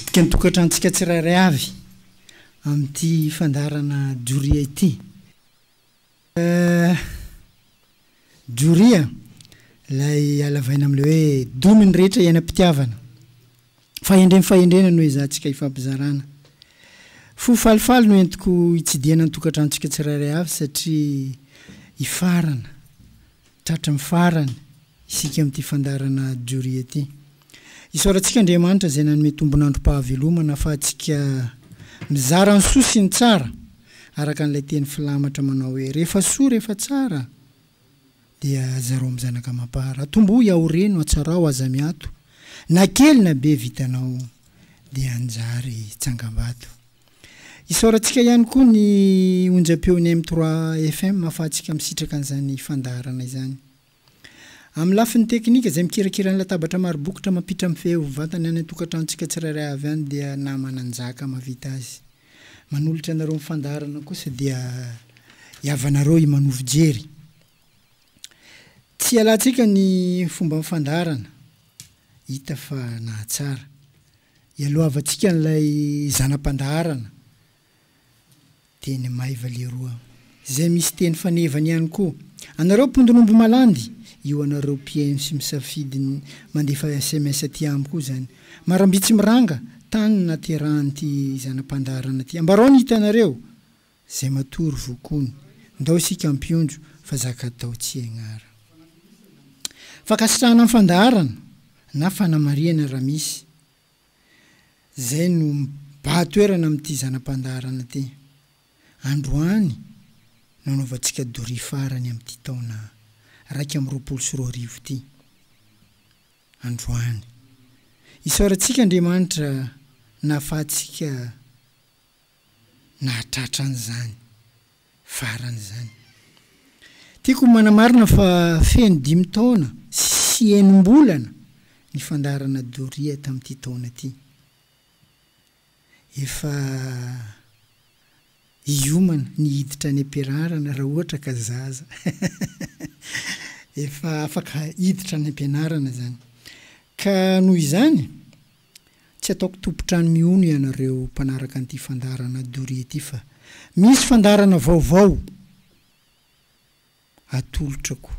mitsidika ny tokantrantsika tsirairay avy amin'ity fandarana Joria ity. Joria lay alavaina am'le hoe dominy rehetra iainam-pitiavana. Fahendrena no izahantsika ifampizarana. Fo falifaly no entiko hitsidiana ny tokantrantsika tsirairay avy satria ifarana, tratra mifarana isika amin'ity fandarana Joria ity. Isaorantsika Andriamanitra zay nanome tombon'androm-pahavelomana afahantsika mizara ny soa sy ny tsara araka an'ilay teny filamatra manao hoe rehefa soa rehefa tsara dia azarao amin'ny zanaka mampara. Atombo iaoreno atsarao aza miato na kely na be vitanao dia anjary tsangambato. Isaorantsika ihany koa ny onjam-peony M3 FM afahantsika misitraka an'izany fandarana izany. Amin'ny lafin'ny teknika zay mikirakira ny latabatra maro bokotra mampitra amin'ny feo vatany any tokantrantsika tsirairay avy any dia namana anjaka mavita azy. Manolotra anareo ny fandarana kosa dia iavanareo imanovo jery. Tsy alantsika ny fomba mifandarana hita fa nahatsara. Ialohavantsika n'ilay zanam-pandaharana teny maiva leroa zay misy teny fanevany ihany koa. Anareo mpondronombo malandy io anareo PM sy misafidy mandefa SMS aty amiko zany. Marambitsy miranga tany naterahan ty zanam-pandaharana ty. Ambarao ny hitanareo zay matory vokony. Ndao isika ampionjo fa zaka tao tsy agnara. Fakasitrahana amin'ny fandaharana na fanamariana raha misy. Zay no bahatoerana amin'ity zanam-pandaharana ty. Androany nanaovantsika dory farany amin'ity taona 2024 ty. Androany. Isaorantsika Andriamanitra nahafahantsika nahatratra an'izany farany zany. Tiako manamarina fa feno 5 taona sy 9 mbolana ny fandarana Joria tamin'ity taona ty. Efa iomana ny hiditra ny ampianarana raha ohatra ka zaza. Efa afaka hiditra ny ampianarana zany. Ka noho izany tsy ataoko tompotrano miono ianareo mpanaraka an'ity fandarana Joria ity fa misy fandarana vaovao atolotrako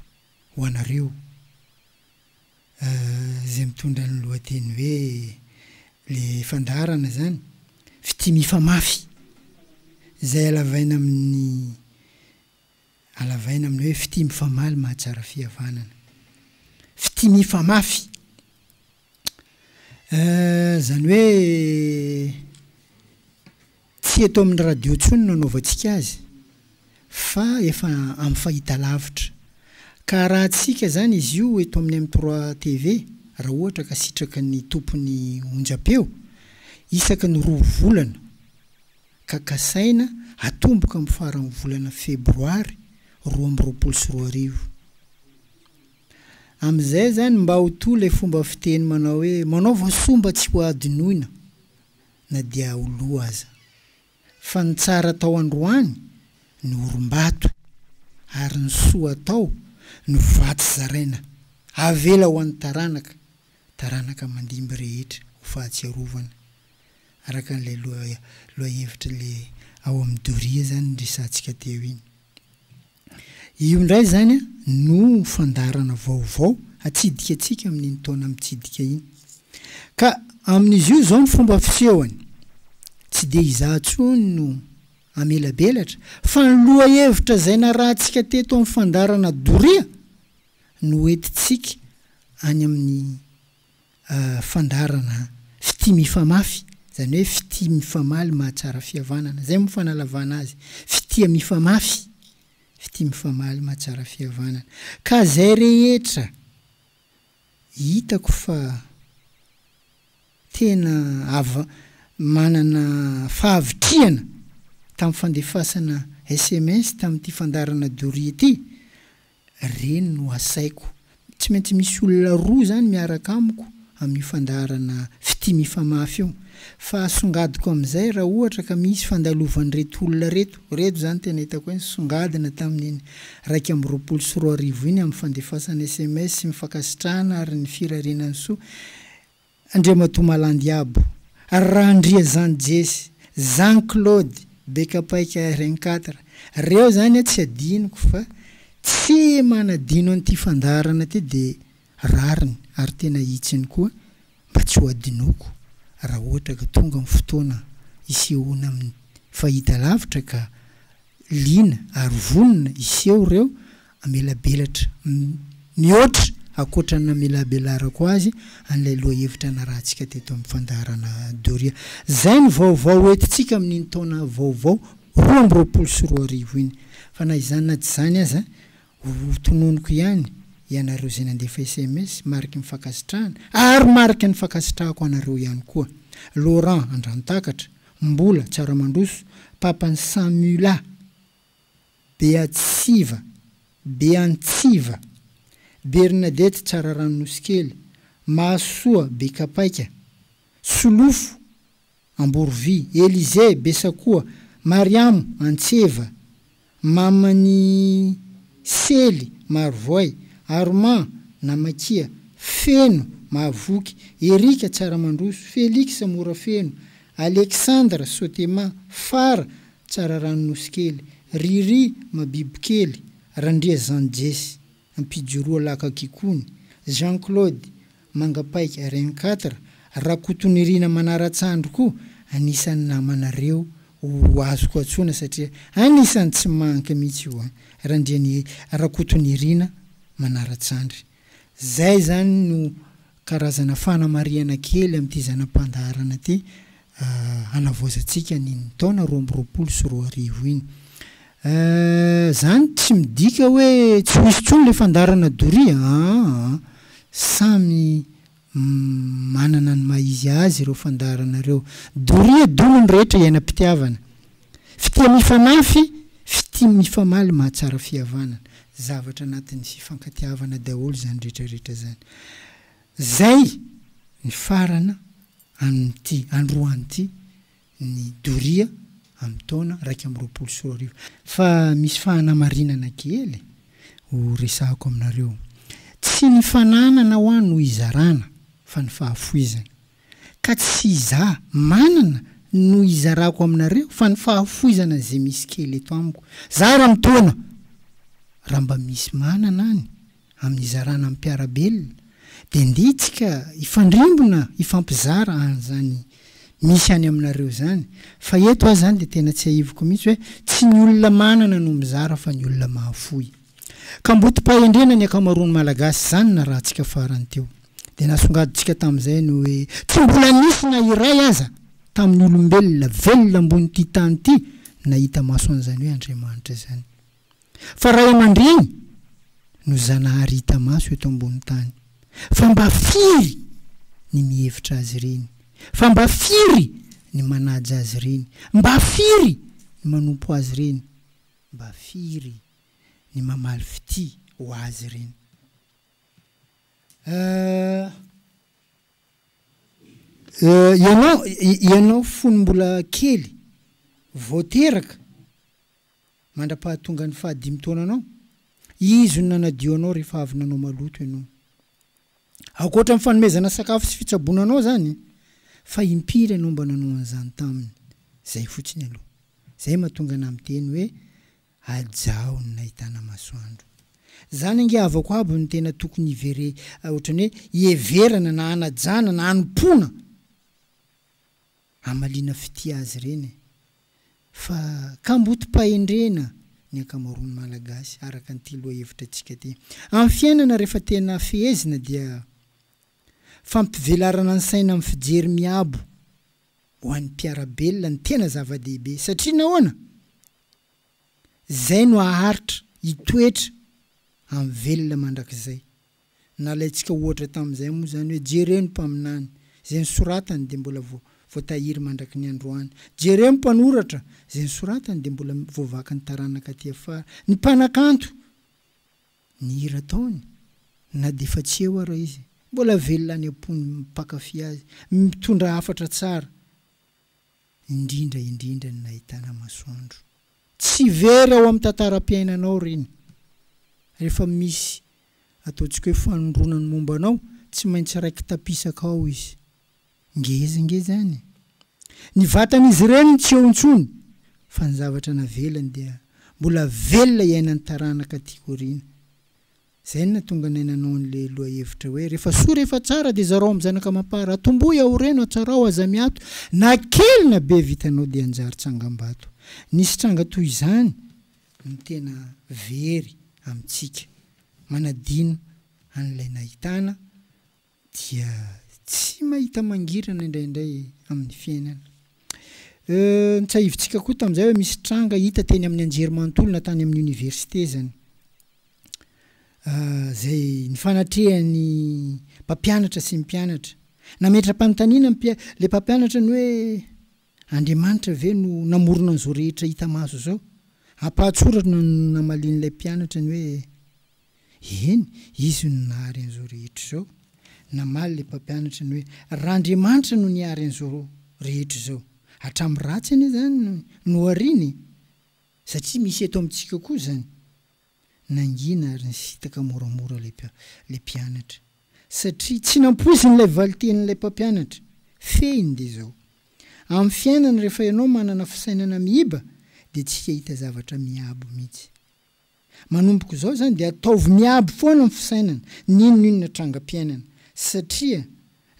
ho anareo zay mitondra ny lohateny hoe le fandarana zany fity mifamafy zay alavaina amin'ny hoe fity mifamaly mahatsara fihavanana. Fity mifamafy zany hoe tsy eto amin'ny radio tsony nanaovantsika azy fa efa amin'ny fahitalavitra. Ka raha tsika zany izy io eto amin'ny M3 TV raha ohatra ka sitraka ny tompony onjam-peo isaky ny 2 volana ka kasaina atomboka amin'ny farany volana febroary 2024. Am'izay zany mba ho toa ilay fomba fiteny manao hoe manaova somba tsy ho adinoina na dia ho loa aza. Fa ny tsara tao androany ny orom-bato ary ny soa tao ny vaty zaraina. Avela ho an'ny taranaka mandimby rehetra ho fahatsiarovana. Araka n'ilay loha-hevitra le ao amin'ny Joria zany resantsika teo iny. Io ndray zany no fandarana vaovao atsidika atsika amin'iny taona mitsidika iny. Ka amin'izy io zao ny fomba fisehoany. Tsy dia izahantsony no amelabelatra fa ny loha-hevitra zay narahantsika teto amin'ny fandarana Joria no entitsika any amin'ny fandarana fity mifamafy. Zany hoe fity mifamaly mahatsara fihavanana. Zay mifanalavana azy. Fity mifamafy. Fity mifamaly mahatsara fihavanana. Ka zay rehetra hitako fa tena manana fahavitriana tamin'ny fandefasana SMS tamin'ity fandarana Joria ity, reny no asaiko. Tsy maintsy misy olona 2 zany miaraka amiko amin'ny fandarana fity mifamafy io. Fa songadiko amin'izay raha ohatra ka misy fandalovan'ny reto olona reto zany tena hitako hoe songadina tamin'iny 2024 iny amin'ny fandefasana SMS sy mifakasitrahana ary ny firarinan'ny soa. Andriamatoa malandy abo Randria Jean Jesy, Jean Claude, Bekapaika RN4. Reo zany tsy adiniko fa tsy manadino an'ity fandarana ty de rariny ary tena hitsiny koa mba tsy ho adinoko raha ohatra ka tonga amin'ny fotoana isehoana amin'ny fahita lavitra ka lina ary vonona iseho reo amelabelatra mihoatra akoatrana melabelarako azy an'ilay loha hevitra narahantsika teto amin'ny fandarana Doria. Zay ny vaovao entintsika amin'iny taona vaovao 2024 iny. Fa na izany na tsy zany aza ho tononoko ihany ianareo zay nandefa SMS mariky ny fankasitrahana ary mariky ny fankasitrahako anareo ihany koa. Laurent Andrantakatra, Mbola Tsaramandroso, Papany Samula, Beatsiva, Beantsiva, Bernadette Tsararanosikely, Mahasoa Bekapaika, Solofo Amborovy, Élisée Besakoa, Mariamo Antseva, Mamany Sely Marovoay, Armand Namakia, Feno Mahavoky, Erika Tsaramandroso, Félix Morafeno, Alexandre Sotema, Fara Tsararanosikely, Riri Mabibikely, Randria Jean Jesy, Ampijoroa Lakakikony, Jean-Claude Mangapaika RN4, Rakotonirina Manaratsandro koa anisan'ny namanareo ho azoko atsona satria anisan'ny tsy manka mihitsy io Randriany Rakotonirina Manaratsandry. Zay zany no karazana fanamariana kely amin'ity zanam-pandaharana ty hanavoazantsika ny taona 2024 iny. Zany tsy midika hoe tsy misy tsony le fandarana Doria, samy manana ny maizy azy ireo fandaranareo. Doria dono ny rehetra iainam-pitiavana, fitia mifanafy, fitia mifamaly mahatsara fihavanana, zavatra anatin'ny fifankatiavana daholo zany rehetrarehetra zany. Zay ny farana amin'ity androanyity ny Doria amin'ny taona 2024. Fa misy fahanamarinana kely ho resahako aminareo. Tsy ny fananana ho any no izarana fa ny fahafoizana. Ka tsy iza manana no izarako aminareo fa ny fahafoizana zay misy kely eto amiko. Za raha mitaona raha mba misy manana any amin'ny izarana amin'ny mpiarabelona de nditsika ifandrimbona ifampizara an'izany misy any aminareo zany. Fa eto aho zany de tena tsy aivoko mihitsy hoe tsy ny olona manana no mizara fa ny olona mahafoy. Ka mbotim-pahendrena ny akamaroany malagasy zany na rahantsika farany teo. De nasongaditsika tamin'izay no hoe tsy mbola nisy na iray aza tamin'ny olombelona velona ambony tany ty nahita maso an'izany hoe Andriamanitra zany. Fa ray aman-dreny no zanahary hita maso eto ambony tany. Fa mba firy ny mihevitra azy reny. Fa mba firy ny manaja azy reny. Mba firy ny manompo azy reny. Mba firy ny mamaly fity ho azy reny. Ianao fony mbola kely voateraka mandra-pahatonga ny 5 taona anao, izy no nanadio anao rehefa avy nanao maloto ianao. Akoatra amin'ny fanomezana sakafo sy fitsaboana anao zany, fa impiry anao mba nanao an'izany taminy. Zay fotsiny aloha. Zay mahatonga ana miteny hoe ajao ny nahitana masoandro. Zany angiavako aby ny tena tokony ivere ohatrany hoe ieverana na anajana na anompona amalina fitia azy reny. Fa kambotim-pahendrena ny akamaroany malagasy araka ny loha hevitra antsika ty. Amin'ny fiainana rehefa tena fehezina dia fampivelarana ny saina amin'ny fijery miabo ho an'ny mpiarabelona ny tena zava-dehibe. Satria nahoana? Zay no aharitra hitoetra amin'ny velona mandrakizay. Nalaintsika ohatra tamin'izay moa zany hoe jereo ny mpaminany, zay nisoratany de mbola voatahiry mandraky ny androany. Jereo ny mpanoratra, zay nisoratany de mbola voavaka ny taranaka aty afara. Ny mpanakanto, ny hira taony, na de fa tsy eo ara izy, mbola velona any ampony mipakafy azy, mitondra hafatra tsara. Indrindra ny nahitana masoandro. Tsy vera ao amin'ny tantaram-piainanao reny. Rehefa misy ataontsika hoe fanondronany momba anao, tsy maintsy raiky tapisaka ao izy. Ngeza zany. ny vatan'izy ireny tsy eo intsony fa ny zavatra navelany dia mbola velona iainany taranaka tikorina zay na tonga nainanao n'le loha hevitra hoe rehefa soa rehefa tsara dia zarao amin'ny zanaka mampara atomboy ao reno atsarao aza miato na kely na be vitanao dia anjary tsangambato nisy tranga toy izany ny tena very amintsika manadino an'ilay nahitana dia tsy mahita mangirana indraindray amin'ny fiainana nitsahivitsika koa tamin'izay hoe misy tranga hita teny amin'ny anjerimanontolo na tany amin'ny université zany zay ny fanatrehany mpampianatra sy mpianatra nametram-panontaniana le mpampianatra ny hoe Andriamanitra ve no namorona an'izao rehetra hita maso zao ampahatsoratra namalin'ilay mpianatra ny hoe eny izy no nahary an'izao rehetra zao namaly le mpampianatra ny hoe raha Andriamanitra no niary an'izao rehetra zao hatramin'ny ratsy anie zany no ariny satria misy eto amintsika koa zany nangina ary nisitaka moramora le mpianatra satria tsy nampoizin'ilay valitenin'ilay mpampianatra fehiny de zao amin'ny fiainana rehefa ianao manana fisainana miiba dia tsy hita zavatra miabo mihitsy manomboka zao zany dia ataovy miabo foana ny fisainana ninonina trangam-piainana satria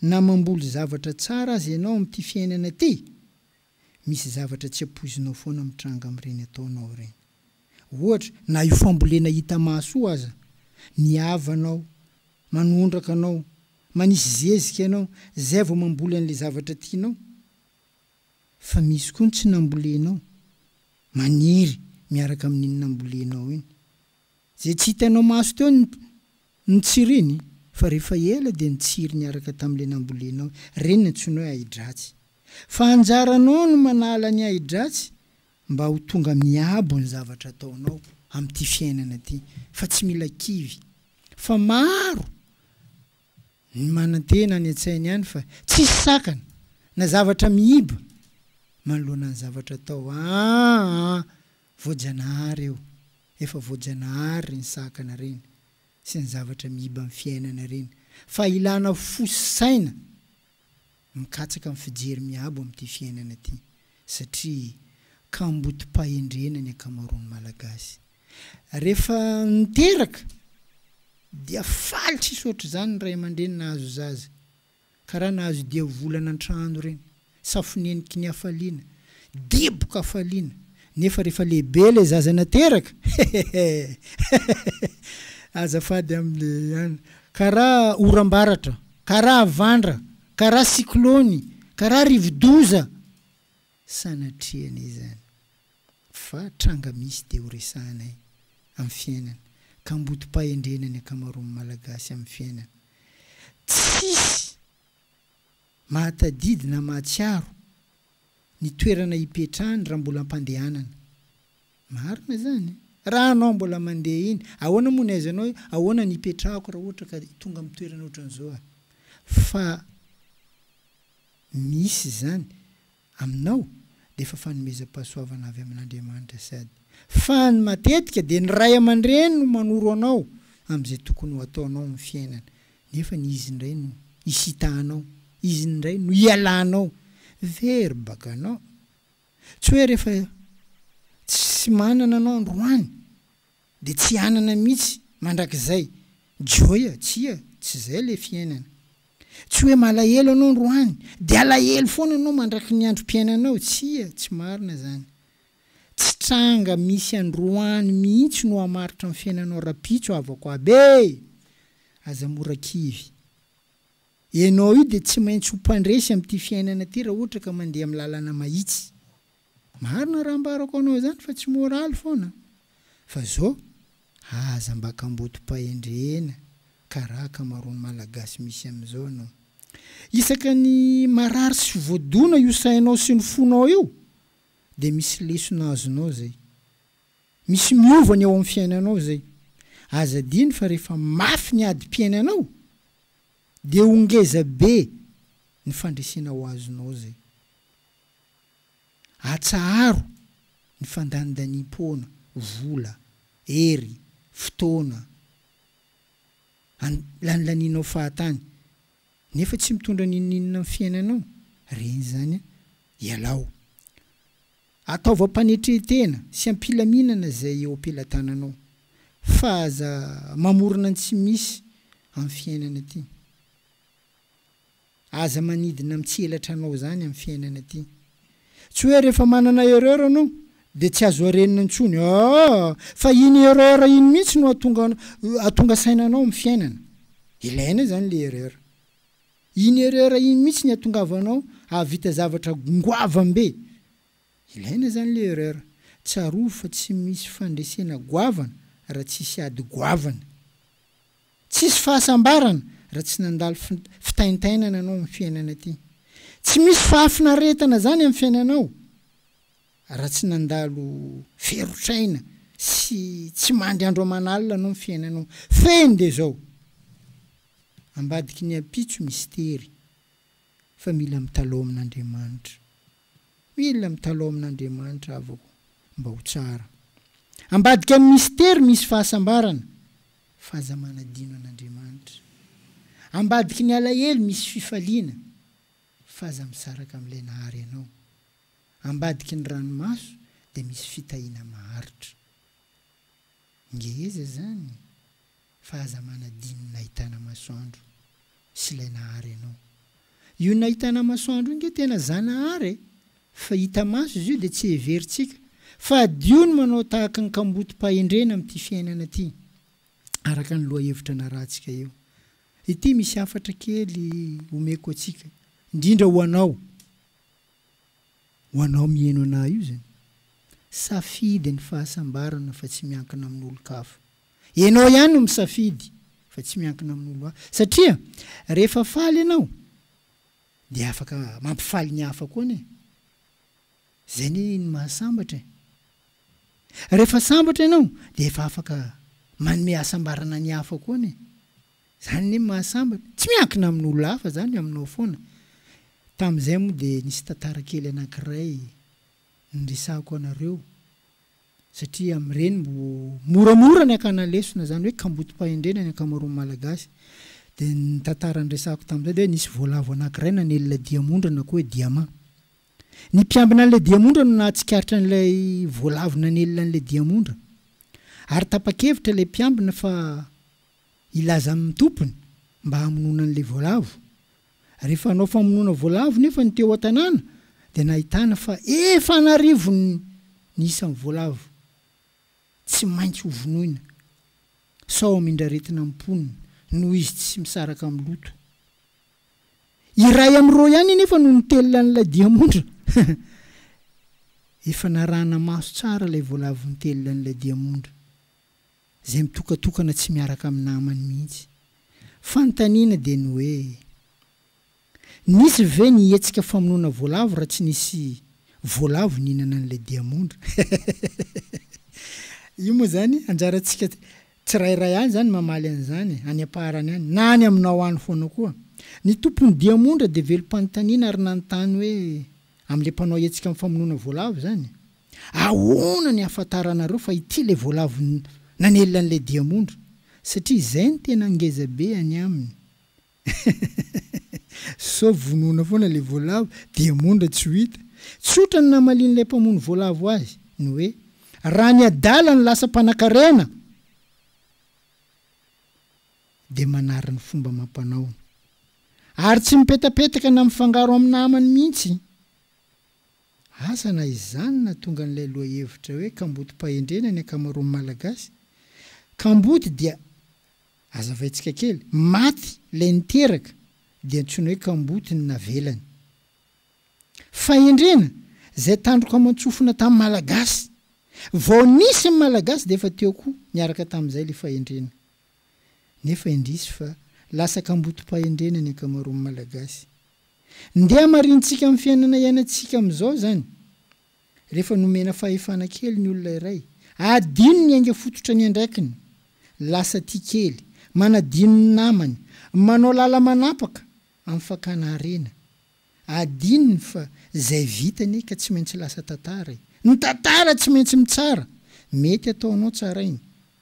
na mamboly zavatra tsara azy ianao amin'ity fiainana ty misy zavatra tsy ampoizinao foana mitranga amin'ireny ataonao ireny ohatra na io fambolena hita maso aza niavanao manondraka anao manisy zezika ianao zay vao mamboly an'le zavatra tianao fa misy koa ny tsy nambolenao maniry miaraka amin'iny nambolenao iny zay tsy hitanao maso teo ny tsiriny fa rehefa ela dia nitsiry niaraka tamin'le nambolenao reny antsoina hoe ahidratsy fa anjaranao no manala ny ahidratsy mba ho tonga miabo ny zavatra ataonao amin'ity fiainana ty fa tsy mila kivy fa maro ny manantena ny an-tsainy ihany fa tsy sakana na zavatra miiba manoloana ny zavatra atao voajanahary eo efa voajanahary ny sakana reny sy ny zavatra miiba amin'ny fiainana reny fa ilana fosaina mikatsaka amin'ny fijery miabo amin'ity fiainana ty satria kambotim-pahendrena ny ankamaroany malagasy rehefa niteraka dia falitry isotra zany ny ray aman-dreny nahazo zaza karaha nahazo dia volana an-trano reny safoneniky ny hafaliana deboka hafaliana nefa rehefa lehibe le zaza nateraka azafady amin'le any karaha oram-baratra karaha vandra karaha siklony karaha rivodoza sanatriana izany fa tranga misy de ho resahanay amin'ny fiainana ka mbotim-pahendrena ny ankamaroan'ny malagasy amin'ny fiainana tsisy mahatadidy na mahatsiaro ny toerana hipetrahany raha mbola ampandehanana marina zany raha anao mbola mandeha iny ahoana moa ny aizanao ahoana ny hipetrahako raha ohatra ka tonga amin'ny toerana ohatran'izao fa misy zany aminao de efa fanomezam-pahasoavana avy amin'Andriamanitra sady fa ny matetika dia ny ray aman-dreny no manoro anao amin'izay tokony ho ataonao amin'ny fiainana nefa ny izy indray no isitahanao izy indray no ialanao very bakanao tsy hoe rehefa tsy manana anao androany dia tsy anana mihitsy mandrakizay joya tsy zay le fiainana tsy hoe malahelo anao androany dia alahelo foana anao mandraky ny androm-piainanao tsy marina zany tsy tranga misy androany mihitsy no hamaritra amin'ny fiainanao rapitso avako abe aza mora kivy ianao io dia tsy maintsy ho mpandresy amin'ity fiainana ty raha ohatra ka mandeha amin'ny lalana mahitsy marina raha ambarako anao zany fa tsy moraly foana fa zao aza mba kambotim-pahendrena karaha kamaroany malagasy misy amin'izao anao isaka ny marary sy voadona io sainao sy ny fonao io dia misy lesona azonao zay misy miovany ao amin'ny fiainanao zay aza diny fa rehefa mafy ny adi-piainanao dia ongeza be ny fandresena ho azonao zay atsaharo ny fandanidaniam-poana vola hery fotoana lanilaninao fahatany nefa tsy mitondra nininina amin'ny fiainanao reny zany ialao ataova-panetretena sy ampilaminana zay eo ampilatananao fa aza mamorona tsy misy amin'ny fiainana aty aza manidina mitselatra anao zany amin'ny fiainana aty tsy hoe rehefa manana erreur anao de tsy azo arenina intsony fa iny erreur iny mihitsy no atonga sainanao amin'ny fiainana ilaina zany le erreur iny erreur iny mihitsy ny atongavanao avita zavatra goavambe ilaina zany le erreur tsaro fa tsy misy fandresena goavana raha tsisy ady goavana tsisy fahasambarana raha tsy nandalo fitaintainana anao amin'ny fiainana aty tsy misy fahafinaretana zany amin'ny fiainanao raha tsy nandalo ferotraina sy tsy mandry andro aman'alina anao amin'ny fiainanao feny de zao ambadiky ny ampitso mistery fa mila mitalo amin'Andriamanitra mila mitalo amin'Andriamanitra avako mba ho tsara ambadiky amin'ny mistery misy fahasambarana fahaza manadino an'Andriamanitra ambadiky ny alahelo misy fifaliana fahaza misaraka amin'ilay nahary anao ambadiky ny ranomaso de misy fitahiana maharitra ngeza zany fahaza manadino nahitana masoandro sy ilay nahary anao io nahitana masoandro inge tena zanahary fa hita maso izy io de tsy heveritsika fa dio ny manao tahaka ny kambotom-pahendrena amin'ity fiainana aty araka ny loha hevitra narahantsika eo ity misy hafatra kely omeko atsika indrindra ho anao mihaino anahy io zany safidy ny fahasambarana fa tsy miankina amin'olo-kafa ianao ihany no misafidy fa tsy miankina amin'olo hafa satria rehefa faly ianao de afaka mampifaly ny hafa koa ne zay ny mahasambatra rehefa sambatra ianao de efa afaka manome hasambarana ny hafa koa ne zany ny mahasambatra tsy miankina amin'olo hafa zany aminao foana tam'izay moa de nisy tantara kely anankiray nresahako anareo satria am'ireny mbo moramora ny akana lesona zany hoe kambotom-pahendrena ny akamaroany malagasy de ny tantara nresahako tam'izay de hoe nisy voalavo anankiray nanelina diamondra na koa hoe diamant ny mpiambina an'ilay diamondra no nahatsikaritra an'ilay voalavo nanelina an'ilay diamondra ary tapa-kevitra ilay mpiambina fa ilaza amin'ny tompony mba hamonona an'ilay voalavo rehefa anao famonona voalavo nefa ny teo an-tanàna de nahitana fa efa narivo ny isan'ny voalavo tsy maintsy ho vonoina sao amindraretina amponina noho izy tsy misaraka amin'ny loto iray am'ireo ihany nefa no nitelona an'ilay diamondra efa narana maso tsara ilay voalavo nitelona an'ilay diamondra zay mitokatokana tsy miaraka amin'ny namany mihitsy fanontaniana de ny hoe nisy ve ny hetsika famonoana voalavo raha tsy nisy voalavo nihinana an'ilay diamondra io moa zany anjaratsika tsirairay any zany mamaly an'izany any amparany any na any aminao any foana koa ny tompony diamondra de velom-panontaniana ary nanontany hoe am'le mpanao hetsika amin'ny famonoana voalavo zany ahoana ny ahafantaranareo fa ity le voalavo nanelina an'ilay diamondra satria zay ny tena ngeza be any aminy so vonoana foana le voalavo diamondra tsy ho hita tsotra ny namalian'ilay mpamono voalavo azy ny hoe raha ny adala ny lasa mpanankarena de manara ny fomba mampanao ary tsy mipetapetaka na mifangaro amin'ny namany mihitsy asana izany na tonga n'ilay loha hevitra hoe kambotom-pahendrena ny akamaroany malagasy kamboty dia azavaitsika kely maty lay niteraka de antsoina hoe kamboty ny navelany fahendrena zay tandroka mantsofina tamin'ny malagasy vao nisy ny malagasy de efa teo koa niaraka tamin'izay le fahendrena nefa indrisy fa lasa kambotom-pahendrena ny akamaroany malagasy ndeha marintsika amin'ny fiainana iainantsika am'izao zany rehefa nomena fahefana kely ny olona iray adino ny ainga fototra ny andraikiny lasa tia kely manadino ny namany manao lala manapaka amin'ny fakana arena adinony fa zay vitany ka tsy maintsy lasa tantara ny tantara tsy maintsy mitsara mety ataonao tsarainy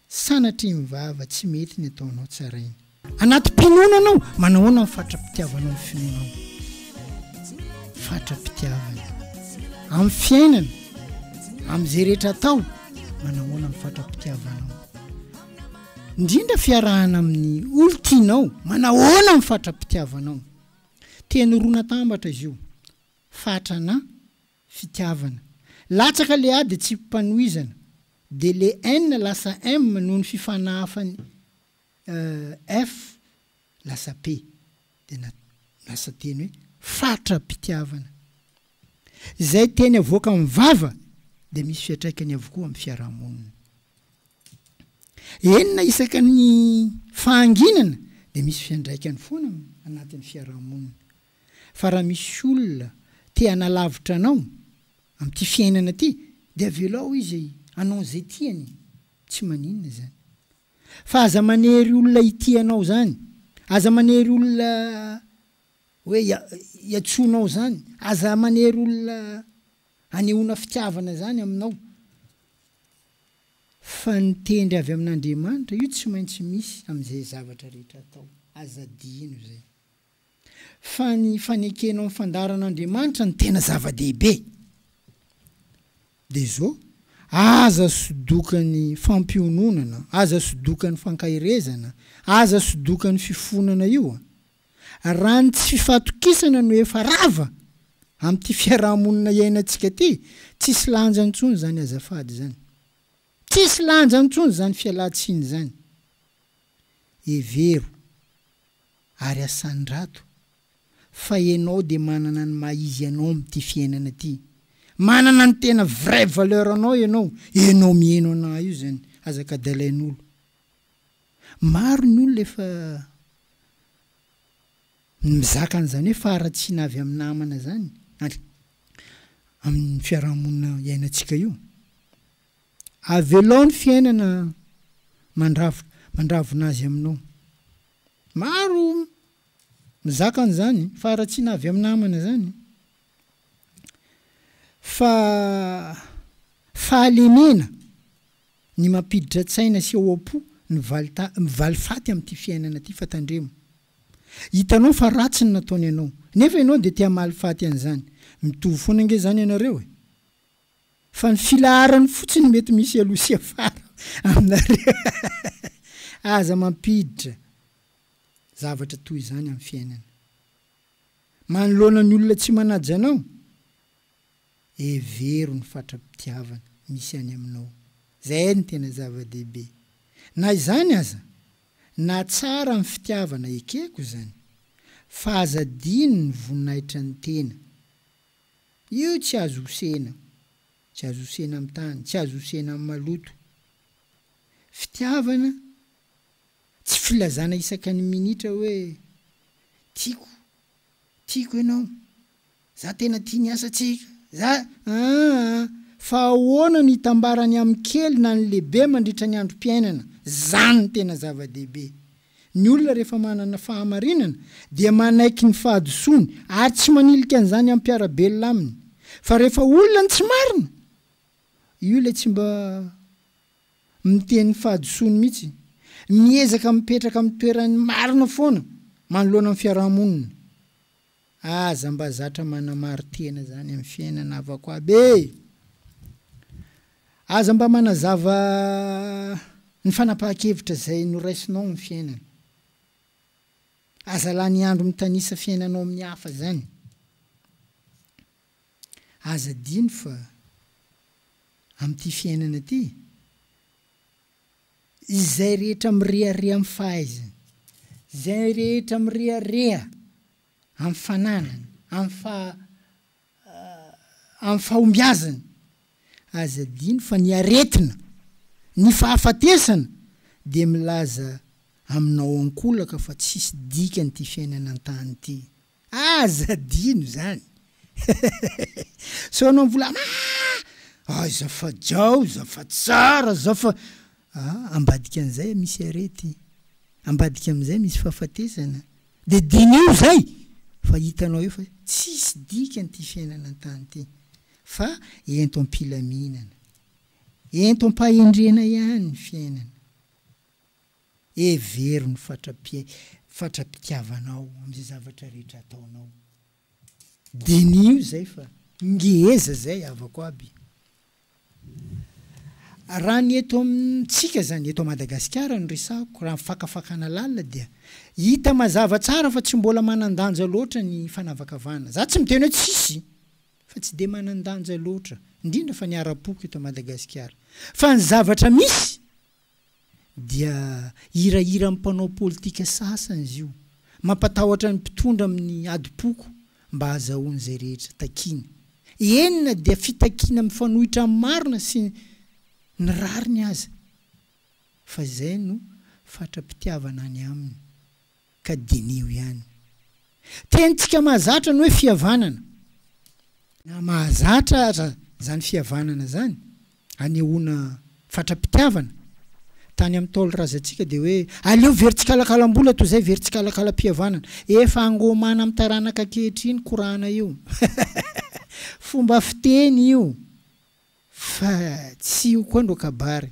sanatry mivava tsy mety ny ataonao tsarainy anaty mpinonanao manahoana ny fatra-pitiavanao ny finoanao fatra-pitiavana amin'ny fiainana amin'izay rehetra atao manahoana amin'ny fatra-pitiavanao indrindra fiarahana amin'ny olo tianao manahoana amin'ny fatra-pitiavanao teny roa natambatra izy io fatrana fitiavana latsaka le a de tsy mpanohizana de le n lasa m noho ny fifanahafany f lasa p de lasa teny hoe fatra-pitiavana zay teny avoaka amin'ny vava de misy fiatraikany avokoa amin'ny fiarahamonina enina isaka ny fahanginana de misy fiandraikany foana anatin'ny fiarahamonina fa raha misy olona te analavitra anao amin'ity fiainana ty de avelao izy anao zay tiany tsy maninona zany fa aza manery olona itianao zany aza manery olona hoe iatsonao zany aza manery olona anehoana fitiavana zany aminao fa nitendry avy amin'Andriamanitra io tsy maintsy misy amin'izay zavatra rehetra atao azadino zay fa ny fanekenao amin'ny fandaran'Andriamanitra ny tena zava-dehibe de zao aza sodokany fampiononana aza sodokany fankahirezana aza sodokany fifonana io raha ny tsy fifatokisana no efa rava amin'ity fiarahamonina iainantsika ty tsisy lanjantsony zany azafady zany tsisy lanjantsony zany fialatsiny zany evero ary asandrato fa ianao de manana ny maizy anao amin'ity fiainana ty manana ny tena vrai valeur anao ianao mieno ana io zany azaka dalain'olo maro ny olona efa mizaka an'izany hoe faratsiana avy amin'ny namana zany amin'ny fiarahamonina iainantsika io avelao ny fiainana mandravona azy aminao maro mizaka an'izany faratsiana avy amin'ny namana zany fa fahalemena ny mampiditra tsaina sy ao am-po mivaly faty amin'ity fiainana ty fatandremo hitanao fa ratsy ny nataony ianao nefa ianao de tia maly faty an'izany mitovy foana ange zany ianareo fa ny filaharany fotsiny mety misy aloha sy afara aminareo aza mampiditra zavatra toy izany amin'ny fiainana manoloana ny olona tsy manaja anao evero ny fatra-pitiavana misy any aminao zay ny tena zava-dehibe na izany aza na tsara amin'ny fitiavana ekeko zany fa azadino ny voninahitra ny tena io tsy azo hosena tsy azo hosena amin'ny tany tsy azo hosena amin'ny maloto fitiavana tsy filazana isaka ny minitra hoe tiako ianao za tena tia ny asatsika za fa ahoana ny tambarany amin'ny kely na ny lehibe mandritra ny androm-piainana zany ny tena zava-dehibe ny olona rehefa manana fahamarinana dia manaiky ny fahadosony ary tsy manilika an'izany amin'ny mpiarabelona aminy fa rehefa olona ny tsy marina io le tsy mba miteny fahadosony mihitsy miezaka mipetraka amin'ny toerany marina foana manoloana amin'ny fiarahamonina aza mba zatra manamary tena zany amin'ny fiainana avako aby aza mba manazava ny fanapahan-kevitra zay noraisinao amin'ny fiainana aza la ny andro mitanisa fiainanao amin'ny hafa zany aza dino fa amin'ity fiainana ty izay rehetra mirearea amin'ny fahaizana izay rehetra mirearea amin'ny fananana amin'ny fahombiazana aza dino fa ny aretina ny fahafatesana de milaza aminao ankolaka fa tsisy dikany ty fiainana an-tany ty aza dino zany so anao mivola zafajao zafa tsara zafa ambadika an'izay misy arety ambadika amin'izay misy fahafatesana de dinio zay fa hitanao io fa tsisy dikany ty fiainana an-tany ty fa ento am-pilaminana ento am-pahendrena ihany ny fiainana evero ny fatra-pitiavanao am'izay zavatra rehetra ataonao dinio zay fa ngeza zay avako aby raha ny eto amintsika zany eto Madagasikara ny resako raha fakafakana lalina dia hita mazava tsara fa tsy mbola manandanja loatra ny fanavakavana za tsy miteny hoe tsisy fa tsy de manandanja loatra indrindra fa ny ara-poko eto Madagasikara fa ny zavatra misy dia hirahira amin'ny mpanao politika sasany izy io mampatahotra ny mpitondra amin'ny adi-poko mba azahoany zay rehetra takiny enina dia fitakina mifanohitra marina sy ny rariny aza fa zay no fatra-pitiavana any aminy ka dinio ihany tentsika mahazatra ny hoe fihavanana na mahazatra zany fihavanana zany anehoana fatra-pitiavana tany amin'ny taolo razantsika de hoe aleo veritsikala-kalam-bola toy zay veritsikala-kalam-pihavanana efa angomana amin'ny taranaka kehitriny korana io fomba fiteny io fa tsy io koa andro kabary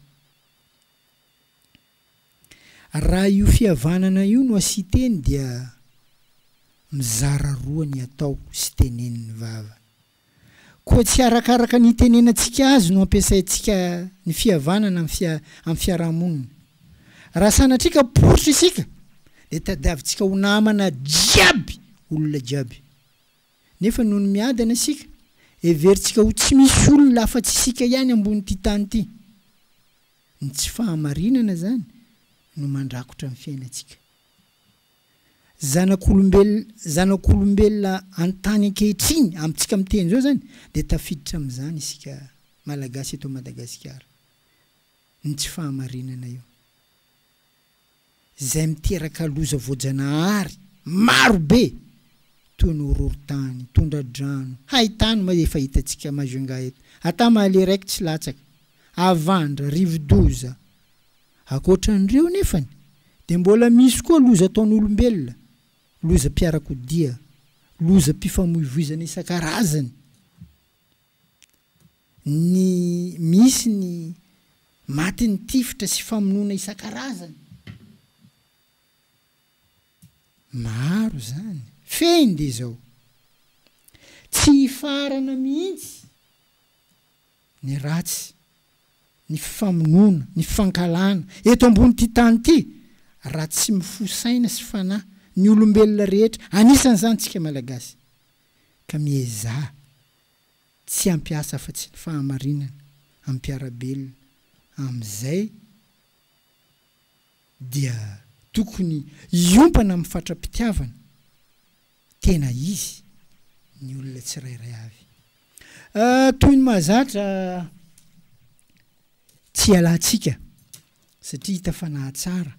raha io fihavanana io no asiteny dia mizara roa ny atao sy teneniny vava koa tsy arakaraka ny tenenantsika azy no ampiasaintsika ny fihavanana amin'ny fiarahamonina raha sanatrika poritra isika de tadiavintsika ho namana jiaby olona jiaby nefa noho ny miadana isika everitsika ho tsy misy olona afa tsy isika ihany ambony ty tany ty ny tsy fahamarinana zany no mandrakotra amin'ny fiainantsika zanak'olombelona an-tany ankehitriny amintsika miteny zao zany de tafiditra amin'izany isika malagasy eto Madagasikara ny tsy fahamarinana io zay miteraka loza voajanahary maro be toy ny horohorontany tondra-drano haitany ma efa hitantsika Majunga eto ata mahale raiky tsy latsaka Avandra Rivodoza akoatran'ireo nefany de mbola misy koa loza ataon'olombelona loza mpiarakodia loza mpifamoivoizana isan-karazany ny misy ny maty ny tifitra sy famonoana isan-karazany maro zany feny de zao tsy hifarana mihitsy ny ratsy ny fifamonoana ny fifankalana eto ambony ty tany ty raha tsy mifosaina sy fanahy ny olombelona rehetra anisan'izany tsika malagasy ka mieza tsy ampiasa fa tsy ny fahamarinana ampiarabelona am'izay dia tokony iompana amin'ny fatra-pitiavana tena izy ny olona tsirairay avy toy ny mahazatra tsy alantsika satria hita fanahy tsara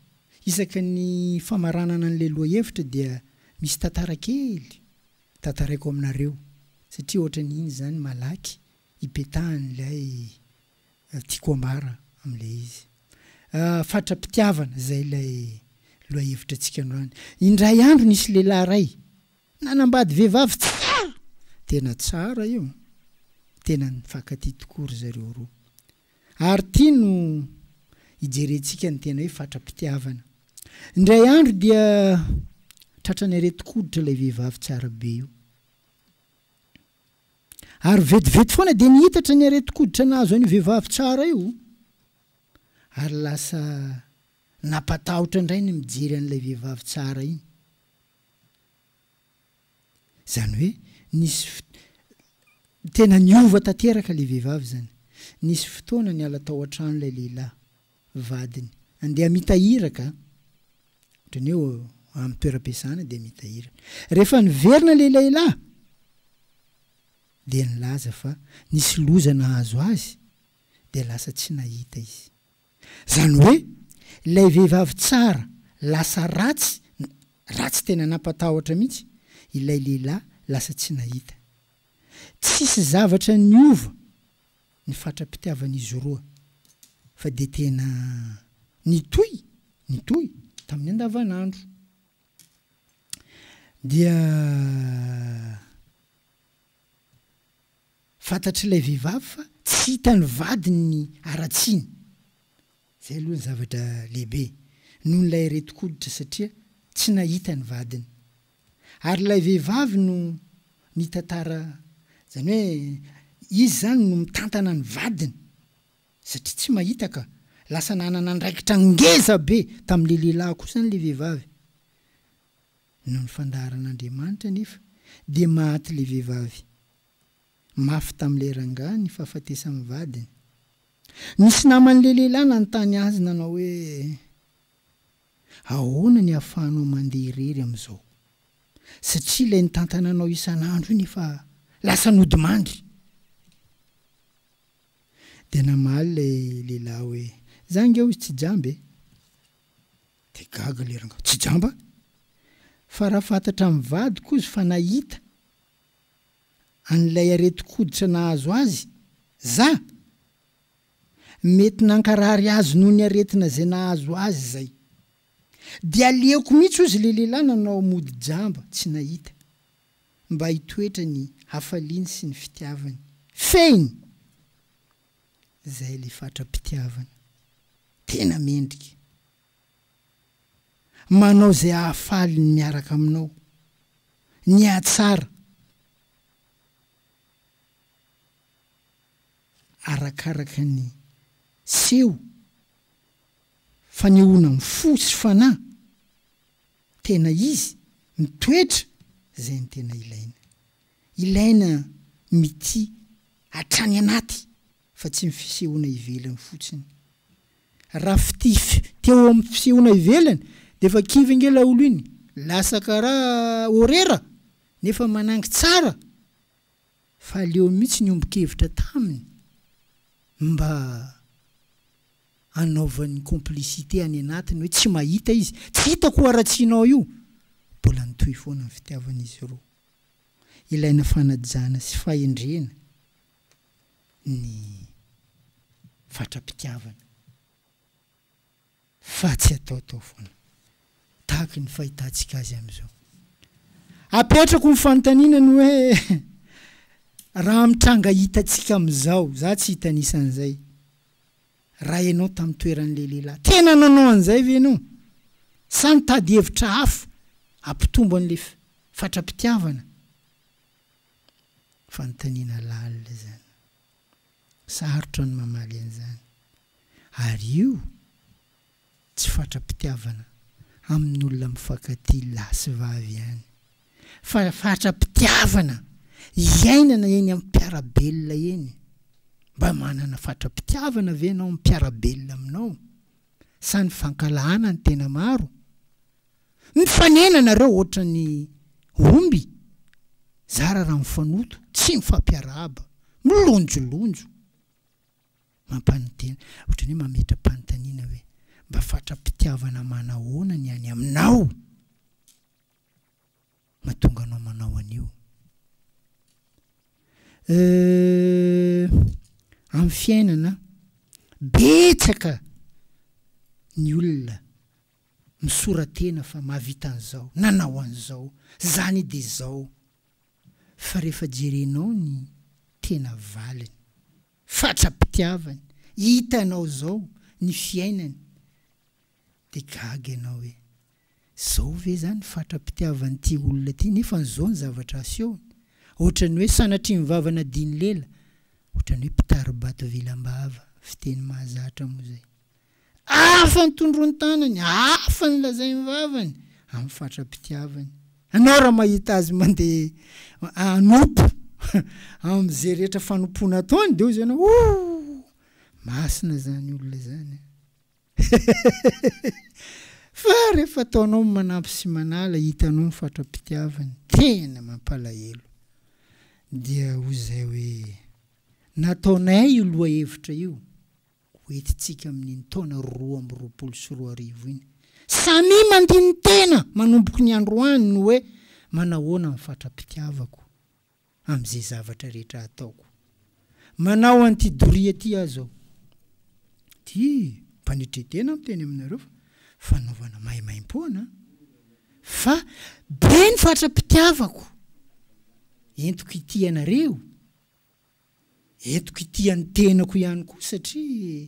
isaka ny famaranana an'le loha hevitra dia misy tantara kely tantaraiko aminareo satria ohatra n'iny zany malaky ipetahan'lay tiako ambara am'le izy fatra-pitiavana zay lay loha hevitra antsika androany indray andro nisy lehilahy ray nanambady vehivavy tsara tena tsara io tena nifankaty tokory zareo roa ary tia no ijerentsika ny tena hoe fatra-pitiavana indray andro dia tratrany areti-koditra ilay vehivavy tsara be io ary vetivety foana de nihitatra ny areti-koditra nazo any vehivavy tsara io ary lasa napatahotra indray ny mijery an'ilay vehivavy tsara iny zany hoe nisy tena niova tanteraka le vehivavy zany nisy fotoana ny ala tao an-trano lay lehilahy vadiny andeha mitahiraka ohatrany eo amin'ny toeram-piasana de mitahiraka rehefa niverina le lehilahy de nilaza fa nisy loza nahazo azy de lasa tsy nahita izy zany hoe lay vehivavy tsara lasa ratsy tena nampatahotra mihitsy ilay lehilahy lasa tsy nahita tsisy zavatra niova ny fatra-pitiavan'izy roa fa de tena nitoy tamin'ny andavanandro dia fantatr'ilay vehivavy fa tsy hitany vadiny ny aratsiny zay aloha ny zavatra lehibe noho nylay areti-koditra satria tsy nahita ny vadiny ary lay vehivavy no nitantara zany hoe izy zany no mitantana ny vadiny satria tsy mahita ka lasa nanana ndraikitra ngeza be tamin'le lehilahy kosa ny le vehivavy no ny fandaharan'Andriamanitra nefa de maty le vehivavy mafy tamin'le rangahy ny fahafatesan'ny vadiny. Nisy naman'le lehilahy nanontany azy nanao hoe ahoana ny ahafahanao mandeha irery am'izao satria ilay nitantana anao isan'andro iny efa lasa nodimandry. De namaly le lehilahy hoe zange eo izy tsy jamby de gaga le rangahy tsy jamba fa raha fantatra amin'ny vady koa izy fa nahita an'ilay areti-koditra nahazo azy za mety nankarary azy noho ny aretina zay nahazo azy zay de aleoko mihitsy izy le lehilahy nanao mody jamba tsy nahita mba hitoetra ny hafaliany sy ny fitiavany feiny zay le fatra-pitiavana tena mendrika manao zay hahafaly ny miaraka aminao ny atsara arakaraka ny seho fanehoana ny fo sy fanahy tena izy mitoetra zay ny tena ilaina mity hatrany anaty fa tsy mifisehoana ivelany fotsiny. Raha teo amin'ny fisehoana ivelany de fa kivingela olo iny lasa karaha horera nefa manangy tsara fa aleo mihitsy ny ombon-kevitra taminy mba anaovan'ny complicité any anatiny hoe tsy mahita izy tsy hitako aratsianao io mbola nitohy foana ny fitiavan'izy roa. Ilaina fanajana sy fahendrena ny fatra-pitiavana fa tsy ataotao foana tahaka ny fahitantsika azy am'izao. Apetrako ny fanontaniana ny hoe raha mitranga hitantsika am'izao za tsy hitanisan'izay raha ianao tamin'ny toeran'le lehilahy tena nanao an'izay ve ianao sa nitady hevitra hafa ampitombo an'le fatra-pitiavana? Fanontaniana lalina zany sarotra ny mamaly an'izany ary io tsy fatra-pitiavana amin'olona mifankatia lahy sy vavy ihany fa fatra-pitiavana iainana eny amin'ny mpiarabelona eny. Mba manana fatra-pitiavana ve ianao mpiarabelona aminao sa ny fankalahana ny tena maro mifanenana reo ohatra ny omby zara raha mifanoto tsy mifampiarahaba milonjolonjo mampanontena ohatra ny hoe mametra-panontaniana hoe mba fatra-pitiavana manahoana ny any aminao mahatonga anao manao an'io. Amin'ny fiainana betsaka ny olona misoratena fa mahavita an'izao nanao an'izao zany de zao fa rehefa jerenao ny tena valiny fatra-pitiavany hitanao zao ny fiainany de gaga ianao hoe zao ve zany fatra-pitiavany ty olona ty nefa n'izao ny zavatra asehony ohatra ny hoe sanatria mivavana diny lela ohatra ny hoe mpitary-bato vilam-bava fiteny mahazatra moa zay afa ny tondrony tanany afa ny lazay mivavany amin'ny fatra-pitiavany. Anao raha mahita azy mandeha anompo am'izay rehetra fanompoana ataony de ozy ianao masina zany olona zany fa rehefa ataonao manampy sy manala hitanao ny fatra-pitiavany tena mampalahelo dia hozay hoe nataonay io loha hevitra io hoentintsika amin'iny taona 2024 iny samy mandiny tena manomboky ny androany no hoe manahoana ny fatra-pitiavako am'izay zavatra rehetra ataoko manao an'ity doria ty azo ty mpanetretena miteny aminareo fanaovana mahimaim-poana fa be ny fatra-pitiavako entiko ity anareo entiko ity any tenako ihany koa satria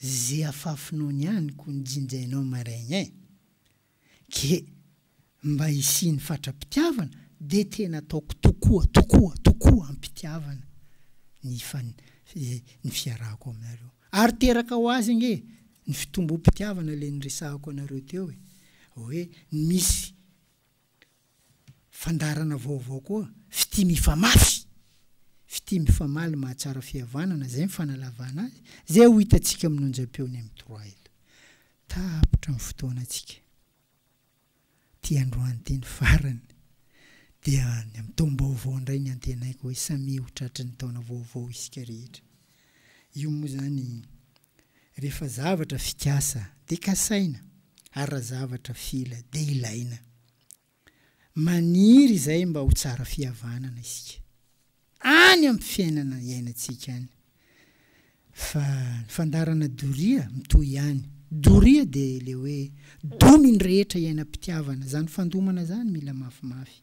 zay afafinao ny ihanyko ny jinjainao maraigna ke mba hisiany fatra-pitiavana de tena ataoko tokoa ampitiavana ny fiarahako aminareo ary teraka ho azy nge ny fitombom-pitiavana le nyresahako anareo teo hoe misy fandarana vaovao koa fity mifamaly mahatsara fihavanana zay mifanalavana azy zay ho hitantsika amin'onjam-peony amin'ny 3 eto tapitra amin'ny fotoana atsika ty androany teny farany dia ny amin'ny taom-baovao indray ny antenaiko hoe samy hotratry ny taona vaovao isika rehetra io moa zany rehefa zavatra fikasa de kasaina ary raha zavatra fila de ilaina maniry zay mba ho tsara fihavanana isika any amin'ny fiainana iainantsika any fa fandarana doria mitoy ihany doria de le hoe dominy rehetra iainam-pitiavana zany fandomana zany mila mafimafy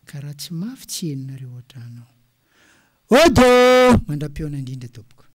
ka raha tsy mafy tsy heninareo an-trano odo mandram-peona indrindra tompoko